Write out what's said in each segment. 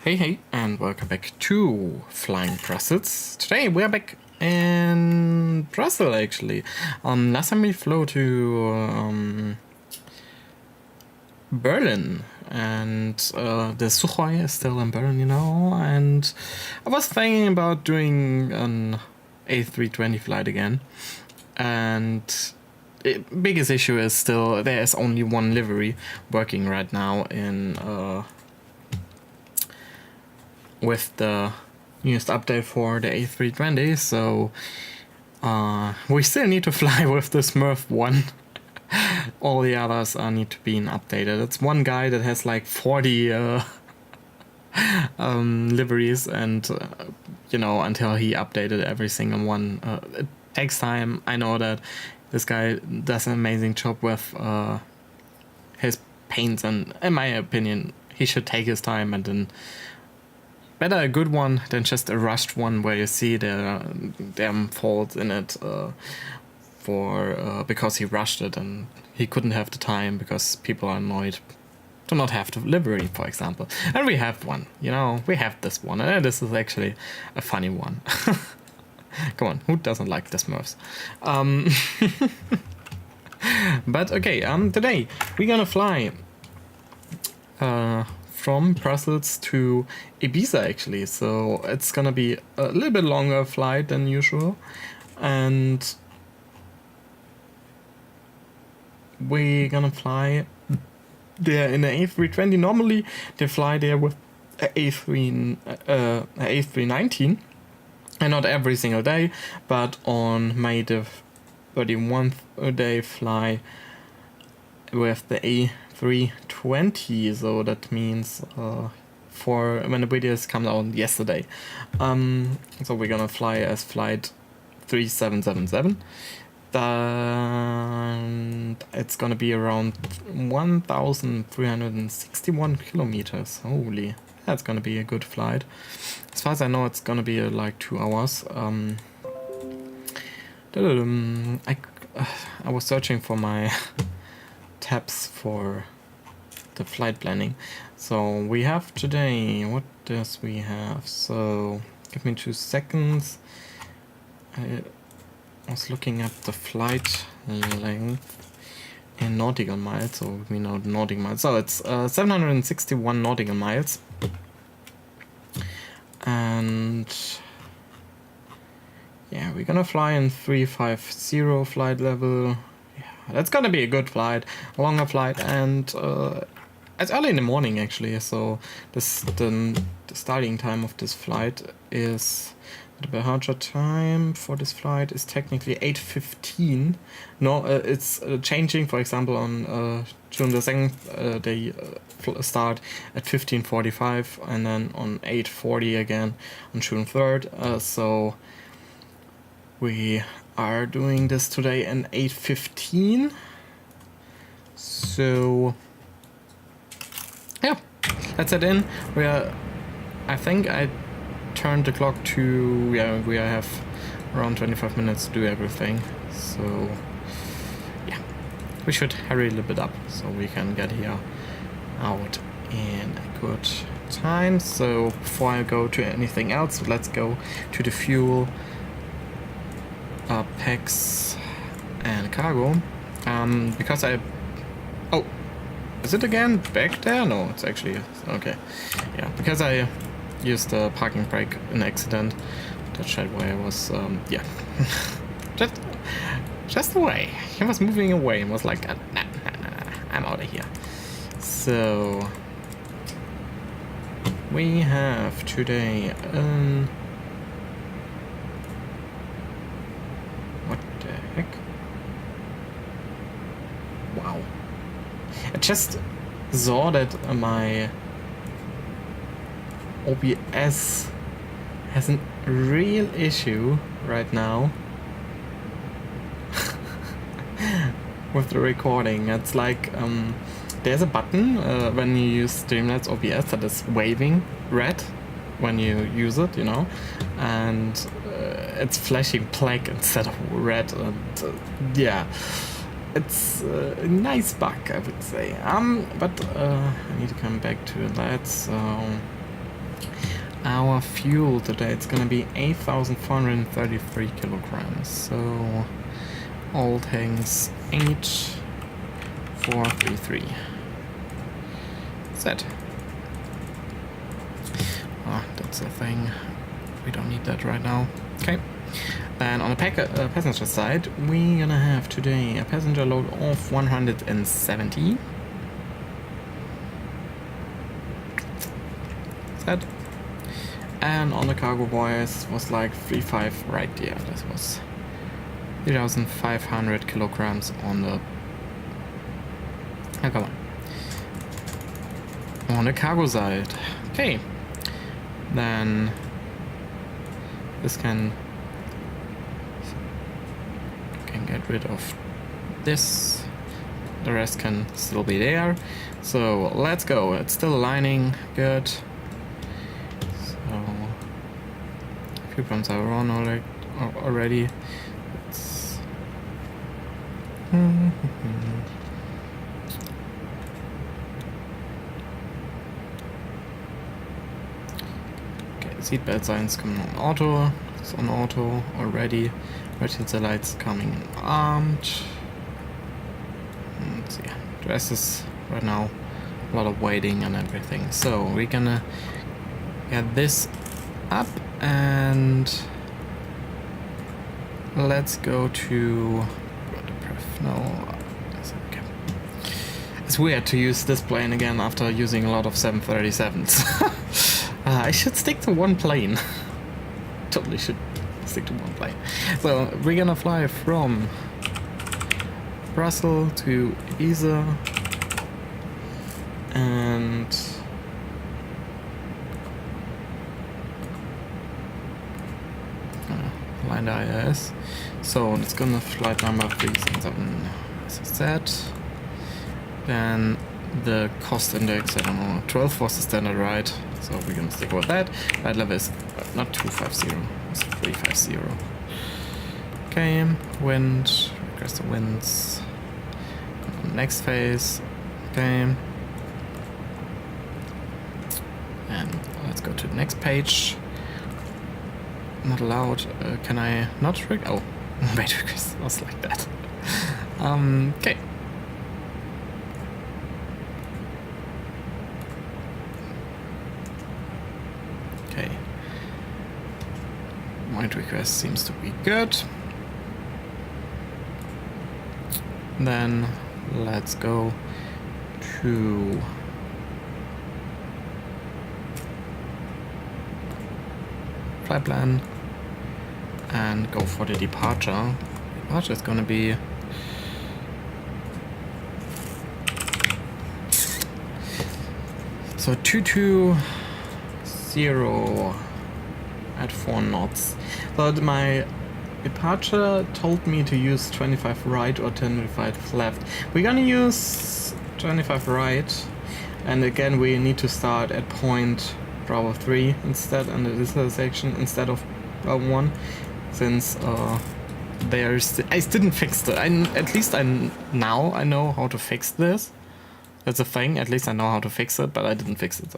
Hey, and welcome back to Flying Brussels. Today we're back in Brussels, actually. Last time we flew to Berlin, and the Sukhoi is still in Berlin, you know, and I was thinking about doing an A320 flight again, and the biggest issue is still there's only one livery working right now in with the newest update for the A320, so we still need to fly with the Smurf one. All the others need to be updated. It's one guy that has like 40 liveries, and you know, until he updated every single one, it takes time. I know that this guy does an amazing job with his paints, and in my opinion, he should take his time and then better a good one than just a rushed one where you see the damn faults in it because he rushed it and he couldn't have the time because people are annoyed to not have the livery, for example. And we have one, you know, we have this one, and this is actually a funny one. Come on, who doesn't like the Smurfs? But okay, today we're gonna fly from Brussels to Ibiza, actually, so it's gonna be a little bit longer flight than usual, and we're gonna fly there in an A320. Normally they fly there with a A319, and not every single day, but on May the 31st they fly with the A320, so that means for when the videos come out yesterday. So we're gonna fly as flight 3777. And it's gonna be around 1,361 kilometers. Holy, that's gonna be a good flight. As far as I know, it's gonna be like 2 hours. I was searching for my tabs for the flight planning. So we have today, what does we have? So give me 2 seconds. I was looking at the flight length in nautical miles, so we know the nautical miles. So it's 761 nautical miles, and yeah, we're gonna fly in 350 flight level. Yeah, that's gonna be a good flight, a longer flight, and it's early in the morning actually. So the starting time of this flight is. The departure time for this flight is technically 8:15. No, it's changing. For example, on June the 2nd, they start at 15:45, and then on 8:40 again on June 3rd. So we are doing this today in 8:15. So yeah, let's head in. I think I turned the clock to, yeah, we have around 25 minutes to do everything, so yeah, we should hurry a little bit up so we can get here out in a good time. So before I go to anything else, let's go to the fuel, packs and cargo, because oh, is it again back there? No, it's actually okay. Yeah, because I used the parking brake in accident. That's why I was, yeah, just away. He was moving away and was like, nah, I'm out of here. So we have today, what the heck? Wow. I just saw that my OBS has a real issue right now with the recording. It's like there's a button when you use Streamlabs OBS that is waving red when you use it, you know, and it's flashing black instead of red, and yeah, it's a nice bug, I would say. But I need to come back to that. So our fuel today, it's gonna be 8,433 kilograms. So all tanks 8,433. Set. Ah, that's the thing. We don't need that right now. Okay. Then on the passenger side, we're gonna have today a passenger load of 170. Set. And on the cargo boys was like 35 right there. This was 3,500 kilograms on the. Oh, come on the cargo side. Okay. Then this can get rid of this. The rest can still be there. So let's go. It's still aligning. Good. So a few pumps are on already. It's seatbelt signs coming on auto. It's on auto already. Emergency lights coming in armed. And yeah, the rest is right now a lot of waiting and everything. So we're gonna get this up and let's go to no. Okay. It's weird to use this plane again after using a lot of 737s. I should stick to one plane. Totally should stick to one plane. So we're gonna fly from Brussel to Ibiza and line the IIS. So it's gonna flight number 377 as I said. Then the cost index, I don't know, 12 was the standard ride, so we're gonna stick with that. Ride level is not 250, it's 350. Okay, wind, request the winds. Next phase, okay. And let's go to the next page. Not allowed, can I not oh, wait, request was like that. Okay. Okay. Mind request seems to be good. Then let's go to flight plan and go for the departure. Departure is gonna be so 220 at 4 knots. So my departure told me to use 25 right or 25 left. We're gonna use 25 right, and again we need to start at point Bravo 3 instead under this section instead of Bravo 1, since there's I didn't fix it. At least now I know how to fix this. That's a thing. At least I know how to fix it, but I didn't fix it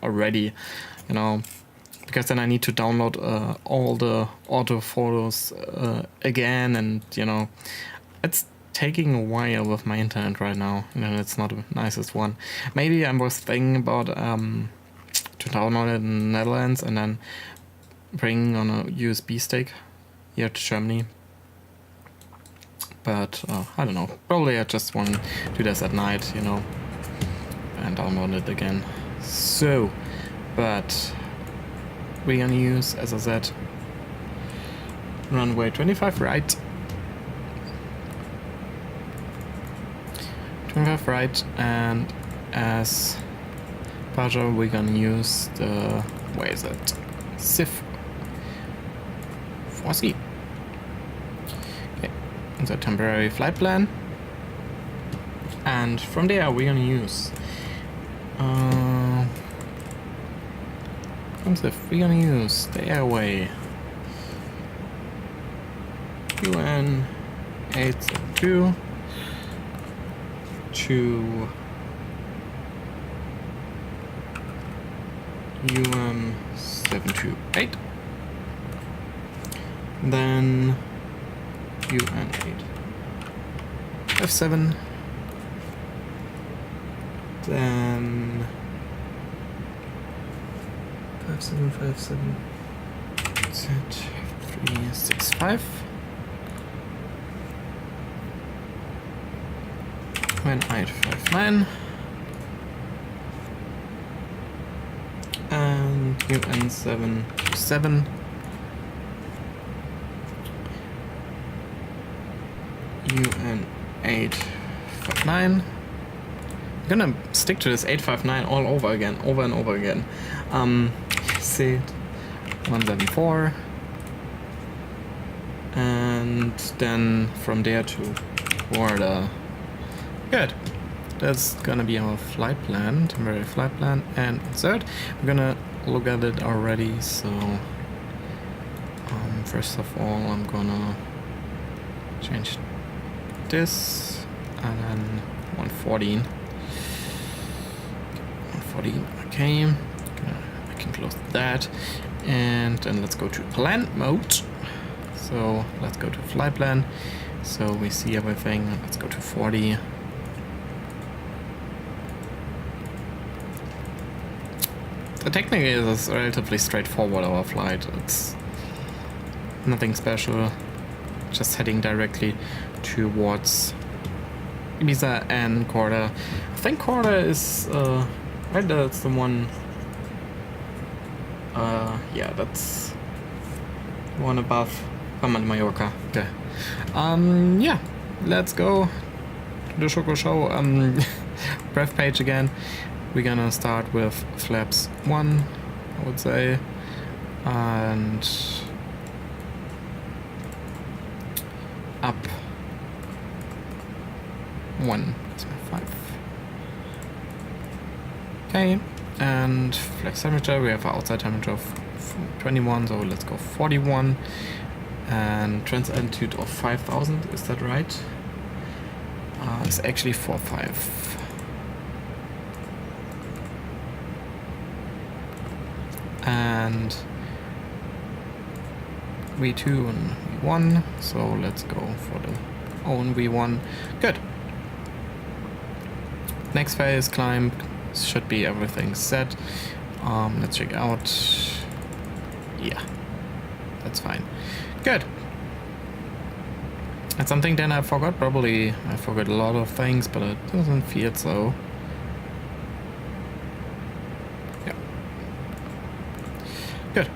already, you know, because then I need to download all the auto photos again, and you know, it's taking a while with my internet right now. You know, it's not the nicest one. Maybe I was thinking about to download it in the Netherlands and then bring on a USB stick here to Germany. But I don't know. Probably I just want to do this at night, you know, and download it again. So, but we're gonna use, as I said, runway 25 right. 25 right, and as departure we're gonna use the, where is it? SIF 4C. Okay, the temporary flight plan. And from there we're gonna use we're gonna use the airway UN 872 to UN728. Then UN8. F7. Then 5757 Z365. UN859 and UN727. UN859. I'm gonna stick to this 859 all over again, over and over again. Sit 174, and then from there to CORDA. Good. That's gonna be our flight plan, temporary flight plan, and insert. We're gonna look at it already. So, first of all, I'm gonna change this, and then 114. 114. Okay. I can close that, and then let's go to plan mode. So let's go to flight plan. So we see everything. Let's go to 40. The technically is relatively straightforward, our flight. It's nothing special. Just heading directly towards Ibiza and CORDA. I think CORDA is right, that's the one. Yeah, that's one above Palma de Mallorca. Okay. Yeah, let's go to the Choco Show. Breath page again. We're gonna start with flaps 1, I would say, and up 1. That's my 5. Okay, and flex temperature. We have outside temperature of 21, so let's go 41, and trans altitude of 5,000. Is that right? It's actually 45. And V2 and V1, so let's go for the own V1. Good. Next phase, climb, should be everything set. Let's check out. Yeah, that's fine. Good. And something then I forgot, probably I forgot a lot of things, but it doesn't feel so. Good.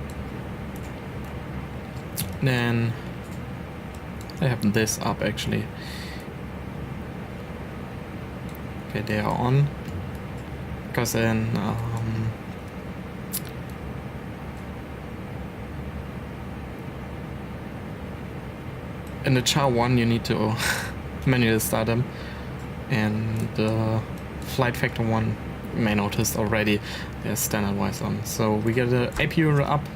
Then I have this up actually. Okay, they are on. Because then in the char 1 you need to manually start them, and the FlightFactor 1 you may notice already they're standard wise on. So we get the APU up,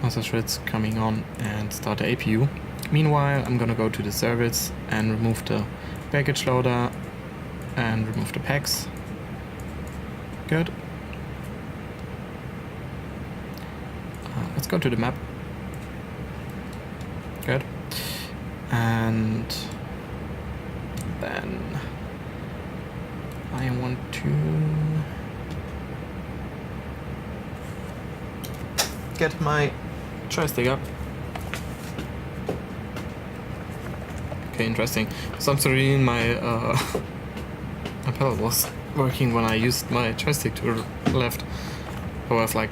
master threads coming on, and start the APU. Meanwhile, I'm gonna go to the service and remove the package loader and remove the packs. Good. Let's go to the map. Good. And then I want to get my joystick up. Okay, interesting. For some reason my my pedal was working when I used my joystick to the left. I was like,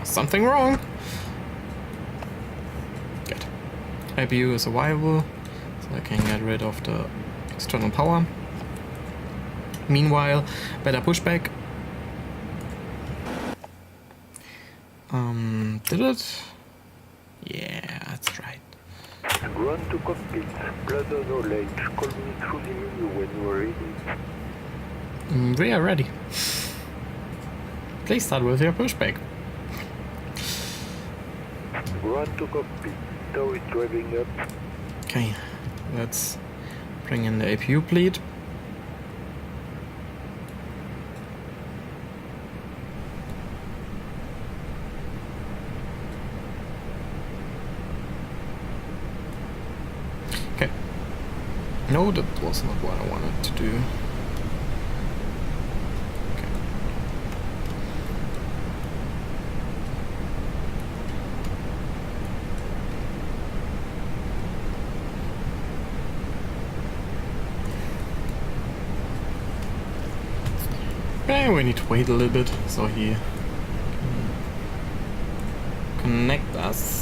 something wrong. Good. APU is available, so I can get rid of the external power. Meanwhile, better pushback. Did it? Yeah, that's right. Ground to cockpit. Pleasant knowledge. Call me through the menu when you are ready. We are ready. Please start with your pushback. Ground to cockpit. Tow is driving up. Okay, let's bring in the APU bleed. No, that was not what I wanted to do. Okay. Okay, we need to wait a little bit so he can connect us.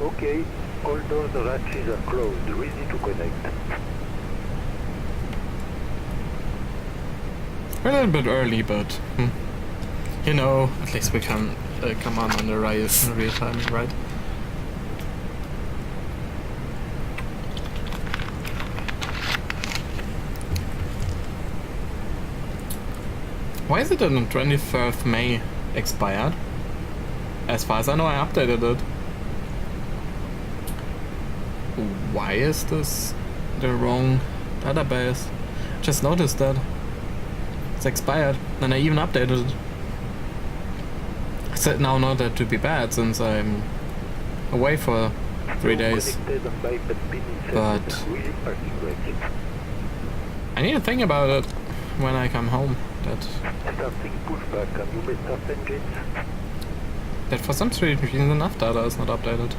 Okay, all those hatches are closed, ready to connect. A little bit early, but you know, at least we can come on the real time, right? Why is it on the 23rd May expired? As far as I know, I updated it. Why is this the wrong database? Just noticed that. It's expired, and I even updated it. I said now not that to be bad since I'm away for 3 days. But I need to think about it when I come home. That for some strange reason enough data is not updated.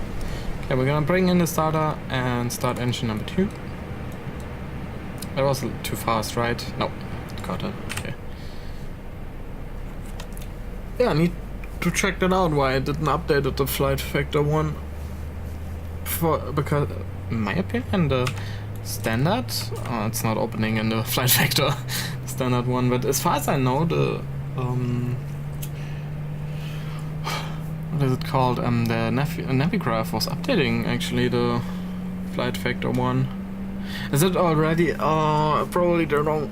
Okay, we're gonna bring in the starter and start engine number 2. That was too fast, right? No, got it. Okay. Yeah, I need to check that out. Why I didn't update the FlightFactor one. Because, in my opinion, the standard, it's not opening in the FlightFactor standard one. But as far as I know, the what is it called? The Navigraph was updating actually the FlightFactor one. Is it already? Probably the wrong.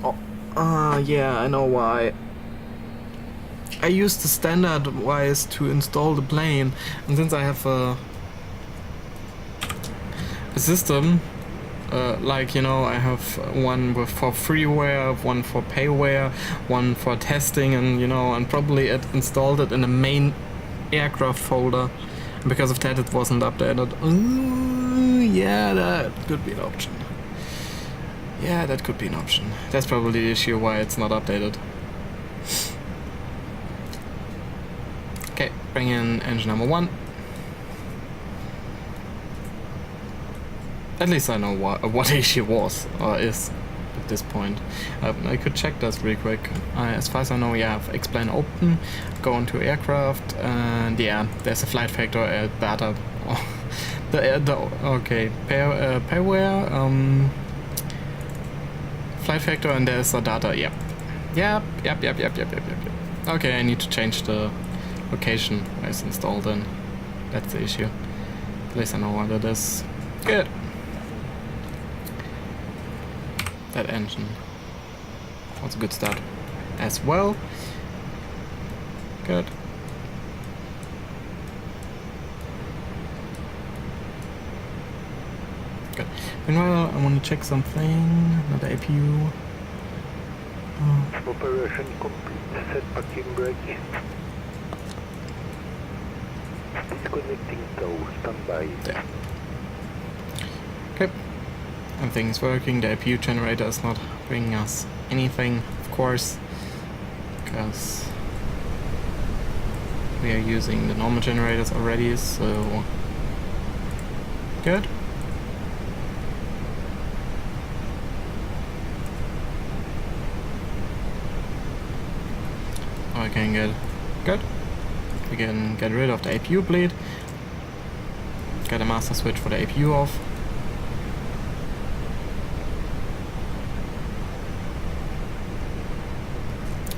Yeah, I know why. I used the standard wise to install the plane, and since I have a system, like you know, I have one for freeware, one for payware, one for testing, and you know, and probably it installed it in the main aircraft folder. And because of that, it wasn't updated. Ooh, yeah, that could be an option. Yeah, that could be an option. That's probably the issue why it's not updated. Okay, bring in engine number 1. At least I know what the issue was or is at this point. I could check this real quick. As far as I know, yeah, I've explained open, go into aircraft, and yeah, there's a FlightFactor data. Okay, payware, FlightFactor, and there's a data. Yep. Okay, I need to change the location where it's installed in. That's the issue. At least I know what it is. Good. That engine was a good start as well. Good. Good. Meanwhile, I want to check something. Another APU. Operation complete. Set parking brake. Disconnecting tow. Standby. There. Okay. Everything's working. The APU generator is not bringing us anything, of course, because we are using the normal generators already, so good. I can get good. We can get rid of the APU bleed. Get a master switch for the APU off.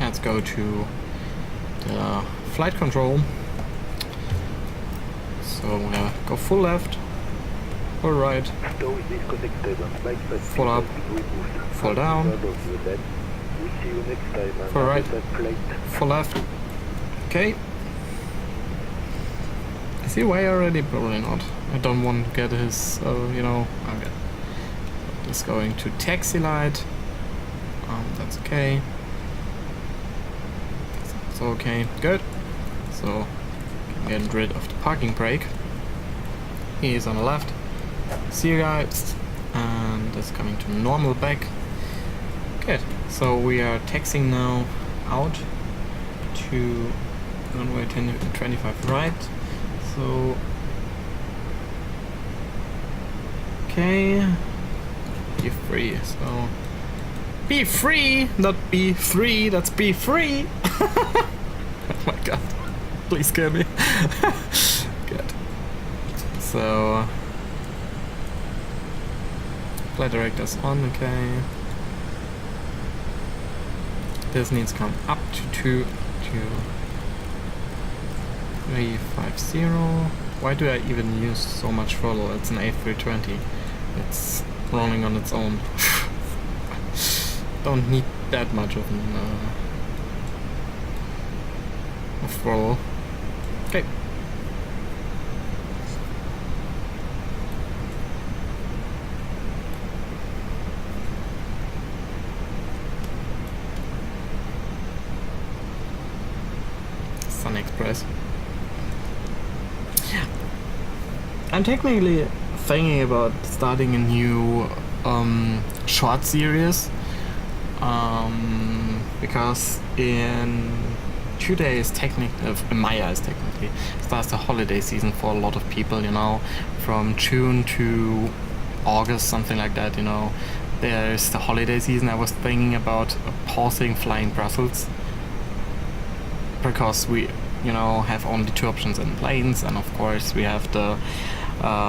Let's go to the flight control. So I'm gonna go full left, full right, full up, full down, full right, full left. Okay. Is he away already? Probably not. I don't want to get his, you know, okay. Just going to taxi light. That's okay. That's okay, good. So, get rid of the parking brake. He's on the left. See you guys. And it's coming to normal back. Good. So we are taxiing now out to runway 25 right. So okay, be free. So be free, not be free. That's be free. Oh my god! Please scare me. Good. So flight director's on. Okay. This needs to come up to 350. Why do I even use so much throttle? It's an A320. It's rolling on its own. Don't need that much of throttle. Okay. Sun Express. I'm technically thinking about starting a new short series because in 2 days, technically, in my eyes, technically, starts the holiday season for a lot of people. You know, from June to August, something like that. You know, there's the holiday season. I was thinking about pausing flying Brussels because we, you know, have only 2 options in planes, and of course we have the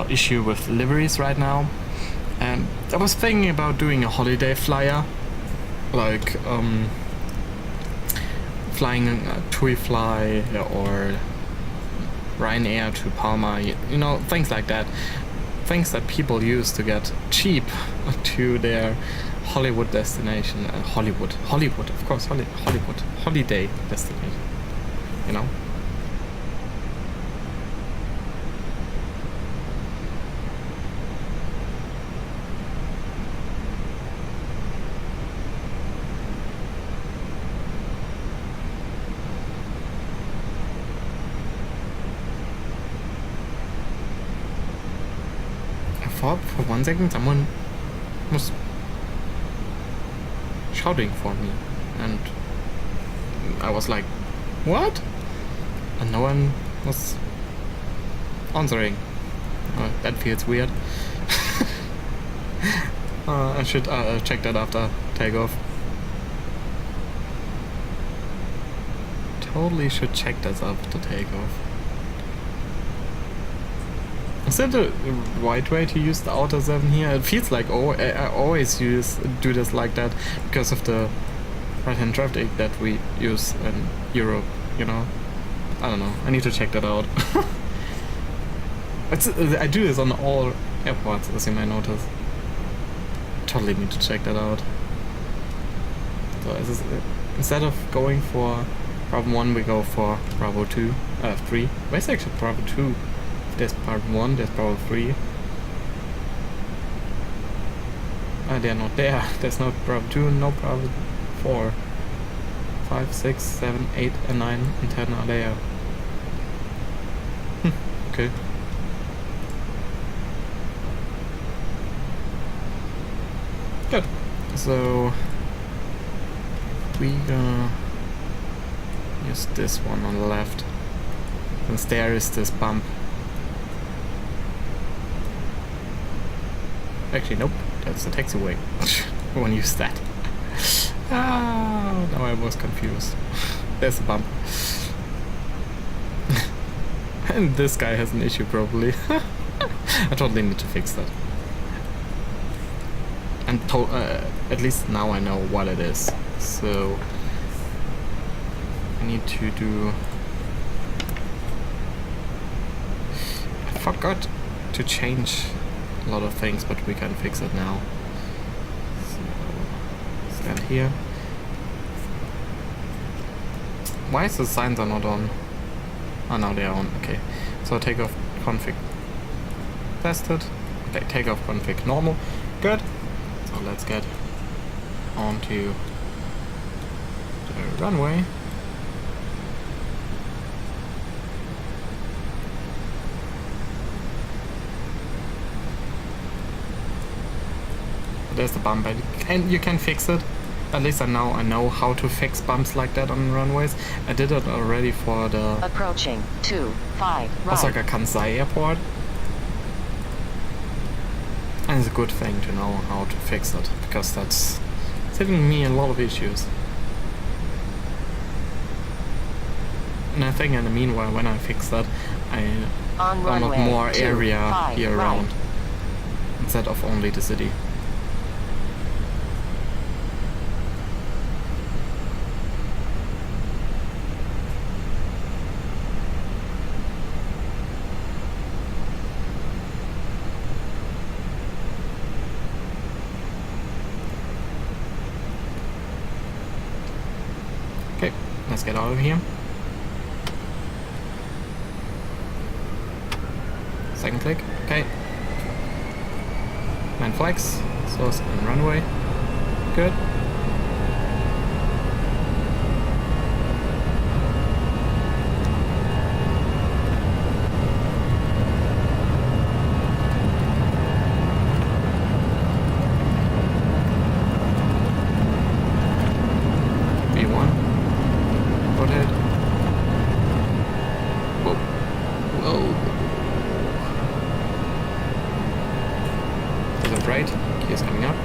issue with liveries right now. And I was thinking about doing a holiday flyer, like flying TUI Fly or Ryanair to Palma, you know, things like that. Things that people use to get cheap to their Hollywood destination. Hollywood, of course, Hollywood, holiday destination, you know. For 1 second someone was shouting for me and I was like, what? And no one was answering. That feels weird. I should check that after takeoff. Totally should check that after takeoff. Is that the right way to use the outer 7 here? It feels like I always do this like that because of the right-hand traffic that we use in Europe, you know? I don't know. I need to check that out. I do this on all airports, as you may notice. Totally need to check that out. So instead of going for Bravo 1, we go for Bravo 2, 3. Where's actually Bravo 2? There's Bravo 1, there's Bravo 3. They're not there. There's no Bravo 2, no Bravo 4. 5, 6, 7, 8, and 9, and 10 are there. Okay. Good. So we gonna use this one on the left. Since there is this bump. Actually, nope. That's the taxiway. I won't use that. Ah, now I was confused. There's a bump. And this guy has an issue probably. I totally need to fix that. And at least now I know what it is. So I need to do... I forgot to change a lot of things, but we can fix it now. So stand here. Why is the signs are not on? Oh, now they are on. Okay. So takeoff config tested. Okay, takeoff config normal. Good. So let's get onto the runway. there's the bump, and you can fix it. At least I know how to fix bumps like that on runways. I did it already for the approaching 25 right. Osaka Kansai Airport. And it's a good thing to know how to fix it, because that's saving me a lot of issues. And I think in the meanwhile, when I fix that, I unlock more area here around, instead of only the city. Okay, let's get out of here. Second click, okay. Man flex, source and runway. Good. B1. Rotate. Whoa. Whoa. Right, key is coming up.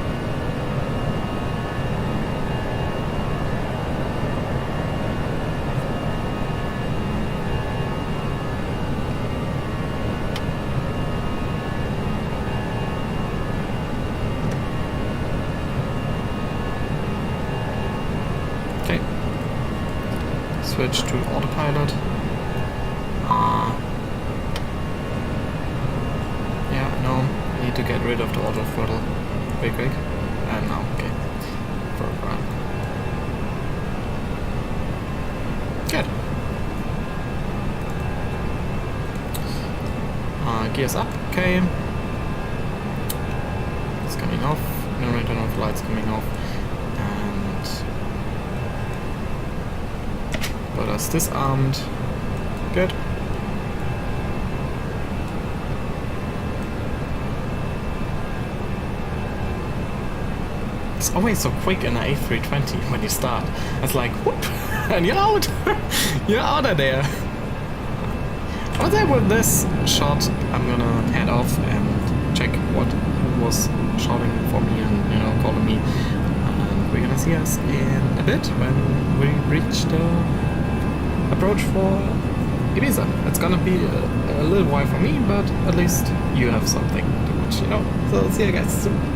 Okay. Switch to autopilot. Yeah, no. Need to get rid of the auto throttle very quick. And now, okay. For a run. Good. Gears up, okay. It's coming off. No return of lights coming off. And but that's disarmed. Good. It's always so quick in the A320 when you start. It's like, whoop, and you're out. You're out of there. But then with this shot, I'm gonna head off and check who was shouting for me and, you know, calling me. And we're gonna see us in a bit when we reach the approach for Ibiza. It's gonna be a little while for me, but at least you have something to watch, you know. So see you guys soon.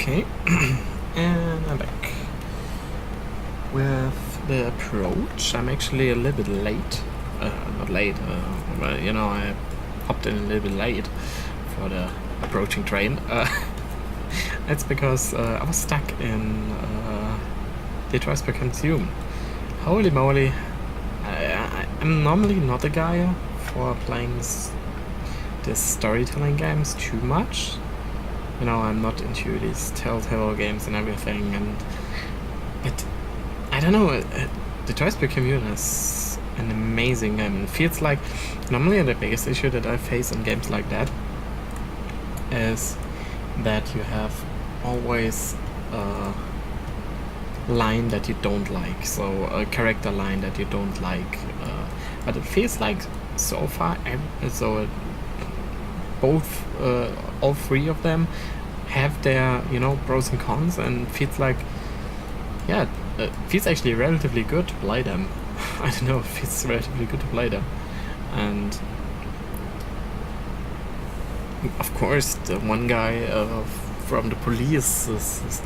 Okay, and I'm back. With the approach, I'm actually a little bit late. Not late, but you know, I hopped in a little bit late for the approaching train. It's because I was stuck in Detroit per consume. Holy moly. I'm normally not a guy for playing this storytelling games too much. You know, I'm not into these telltale games and everything, but I don't know, Detroit per commune is an amazing game. It feels like normally the biggest issue that I face in games like that is that you have always a line that you don't like, so a character line that you don't like, but it feels like so far, so both, all three of them have their, you know, pros and cons, and feels like, yeah, it feels actually relatively good to play them. I don't know, it feels relatively good to play them. And of course, the one guy from the police is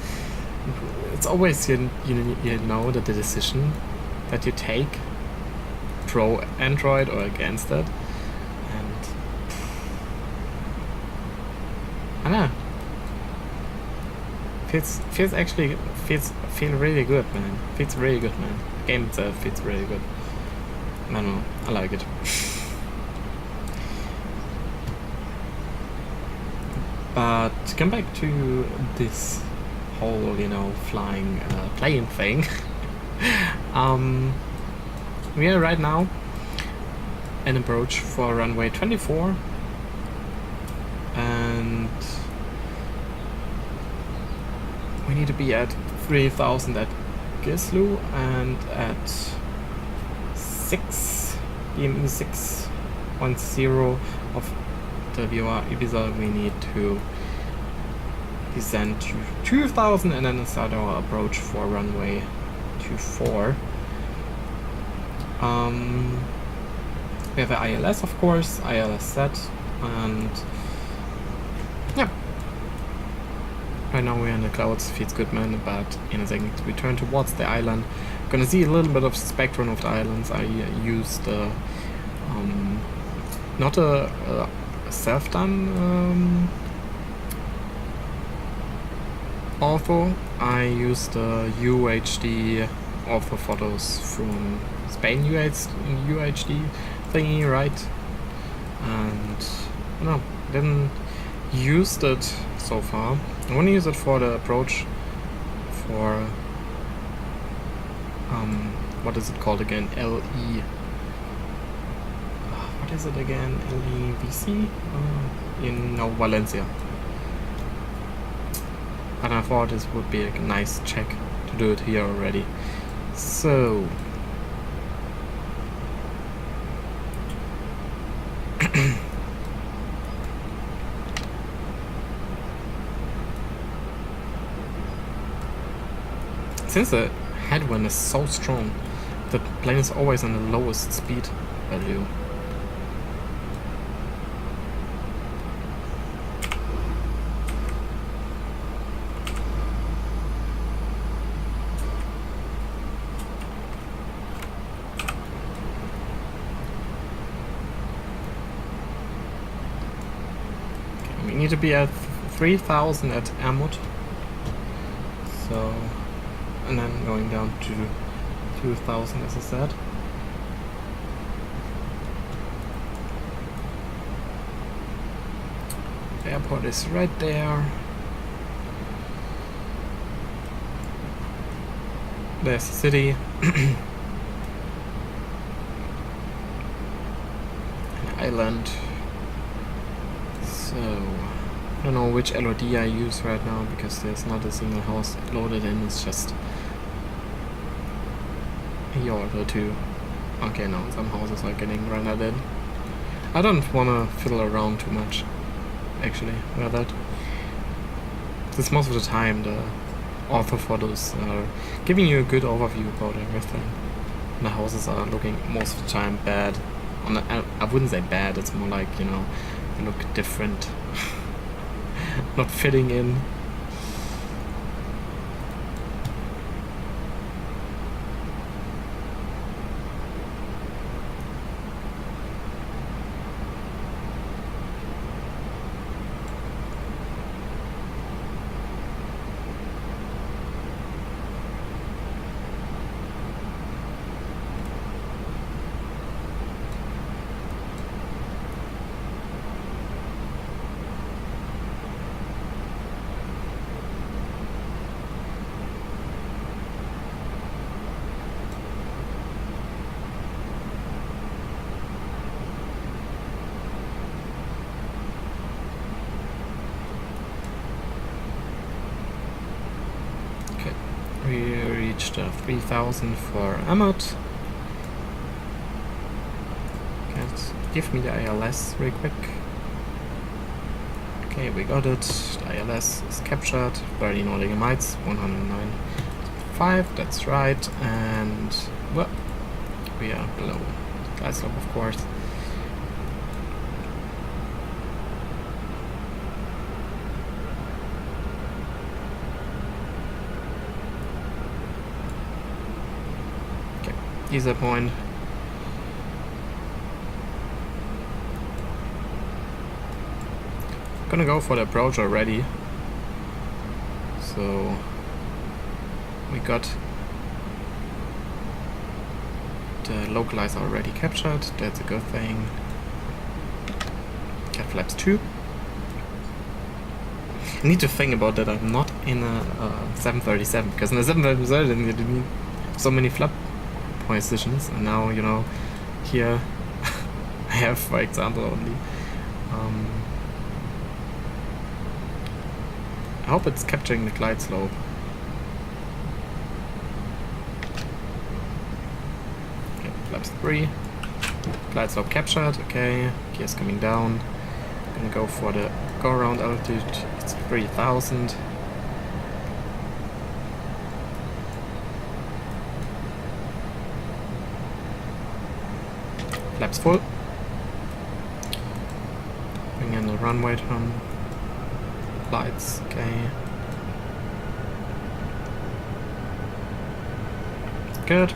it's always, you know, that the decision that you take, pro Android or against it, and I don't know, feel really good, man. Feels really good, man. The game itself feels really good. I don't know, I like it. But to come back to this whole, you know, flying plane thing, we are right now an approach for runway 24, and we need to be at 3000 at Gislu and at 6 BME 610 of the viewer Ibiza. We need to descend to 2000 and then start our approach for runway 24. We have an ILS, of course, ILS set, and yeah. Right now we're in the clouds, feels good, man, but in a second we turn towards the island. Gonna see a little bit of spectrum of the islands. I used not a self-done ortho. I used the UHD ortho photos from Spain UHD thingy, right? And no, didn't use it so far. I want to use it for the approach for what is it called again? What is it again? LEVC? In Valencia. And I thought this would be a nice check to do it here already. So since the headwind is so strong, the plane is always on the lowest speed value. Okay, we need to be at 3000 at Ermut. So, and then going down to 2000 as I said. The airport is right there. There's the city. An island. So, I don't know which LOD I use right now because there's not a single house loaded in, it's just a yard or two. Okay, no, some houses are getting rendered in. I don't want to fiddle around too much, actually, with that. Since most of the time the author photos are giving you a good overview about everything. And the houses are looking most of the time bad. I wouldn't say bad, it's more like, you know, they look different. Not fitting in. reached 3000 for Amot. Give me the ILS real quick. Okay, we got it. The ILS is captured. 30 nautical miles, 109.5, that's right. And, well, we are below glide slope, of course. Okay, ESA point. Gonna go for the approach already. So we got the localizer already captured. That's a good thing. Get flaps 2. I need to think about that I'm not in a 737, because in a 737 you need so many flap positions, and now, you know, here I have, for example, only I hope it's capturing the glide slope. Okay, flaps 3. Glide slope captured, okay. Gears coming down. Gonna go for the go around altitude. It's 3000. Flaps full. Bring in the runway turn. Lights, okay. Good.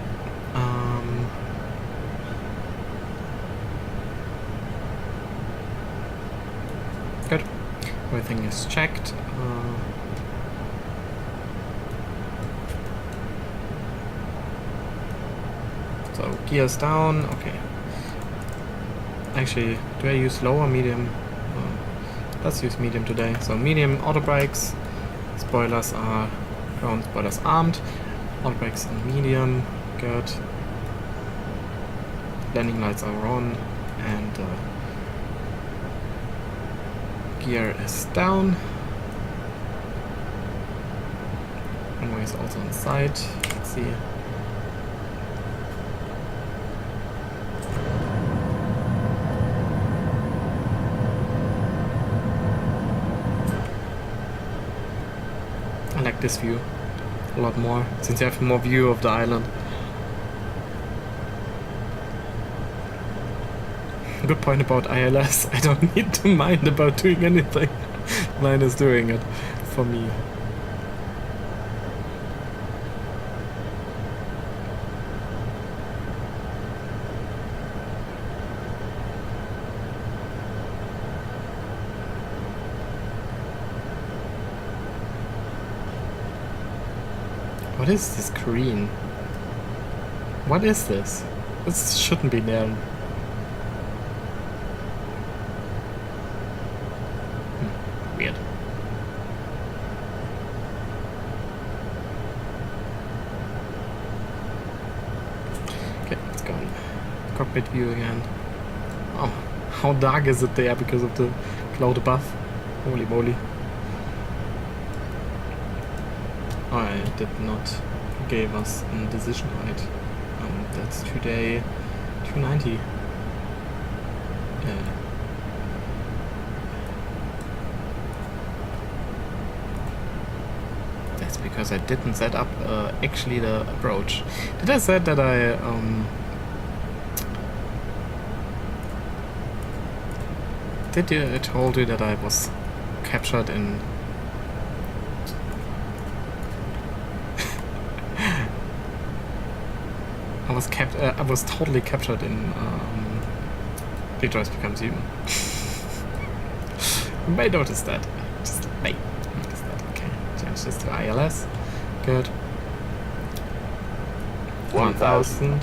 Good. Everything is checked. So gears down. Okay. Actually, do I use low or medium? Let's use medium today. So medium auto brakes, spoilers are ground spoilers armed, auto brakes on medium, good. Landing lights are on, and gear is down. Runway is also on side. Let's see. I like this view a lot more, since you have more view of the island. Good point about ILS, I don't need to mind about doing anything. Mine is doing it for me. What is this green? What is this? This shouldn't be there. Weird. Okay, let's go in cockpit view again. Oh, how dark is it there because of the cloud above? Holy moly. I did not give us a decision height. That's today 290. That's because I didn't set up actually the approach. Did I say that I I told you that I was captured in I was totally captured in Detroit Becomes Human. You may notice that. Just may notice that. Okay, change this to ILS. Good. 1000.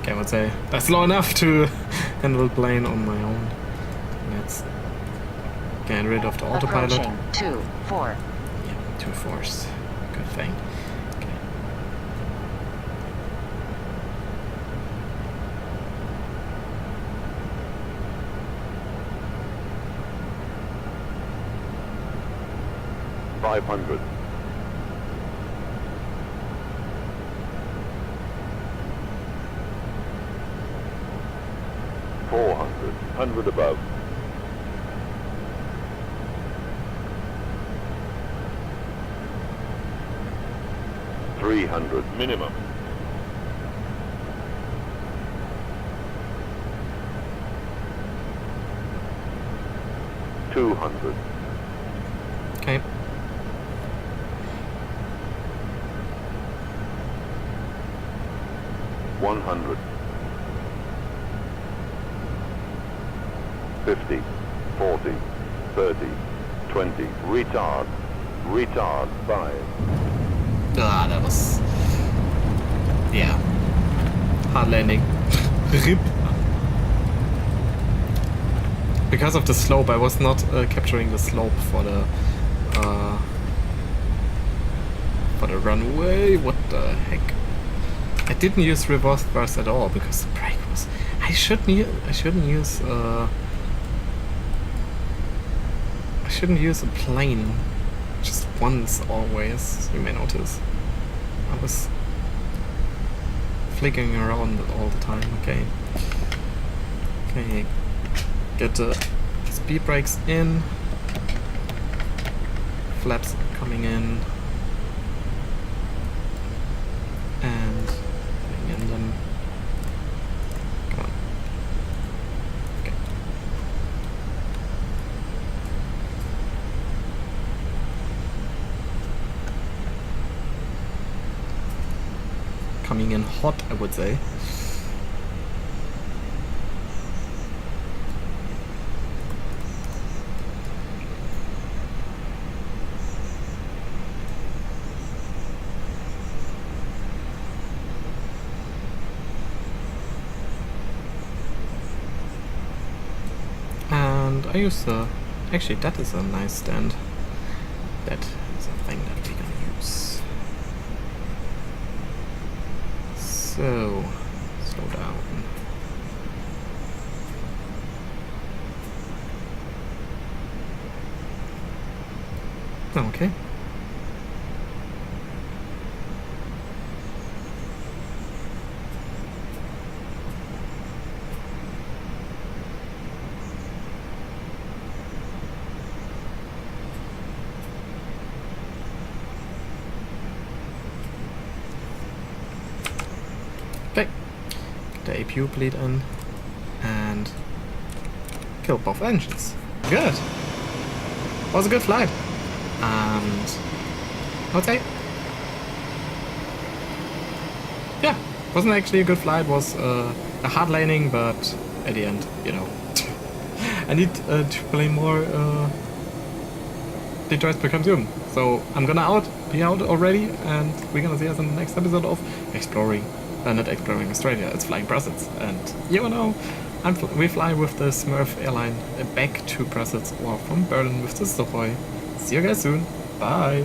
I would say that's low enough to handle the plane on my own. Let's Get rid of the autopilot. Approaching 2-4. Yeah, 2-4s. Good thing. Okay. $500. 400. 100 above. 300 minimum. 200. Okay. $100. 50, 40, 30, 20, retard, 5. Ah, that was... yeah. Hard landing. RIP. Because of the slope, I was not capturing the slope for the runway. What the heck? I didn't use reverse thrust at all because the brake was... I shouldn't use a plane just once always, you may notice. I was flicking around all the time. Okay. Okay. Get the speed brakes in. Flaps coming in. And putting in them. Come on. Okay. Coming in hot, I would say. And I use the... actually, that is a nice stand. That is a thing that we're gonna use. So, slow down. Okay. Okay. Get the APU bleed in and kill both engines. Good. Was a good flight. And okay. Yeah, wasn't actually a good flight. Was a hard landing, but at the end, you know, I need to play more Detroit Become Human. So I'm gonna be out already, and we're gonna see us in the next episode of exploring. Not exploring Australia, it's flying Brussels, and you know, we fly with the Smurf airline back to Brussels or from Berlin with the Sukhoi. See you guys soon. Bye.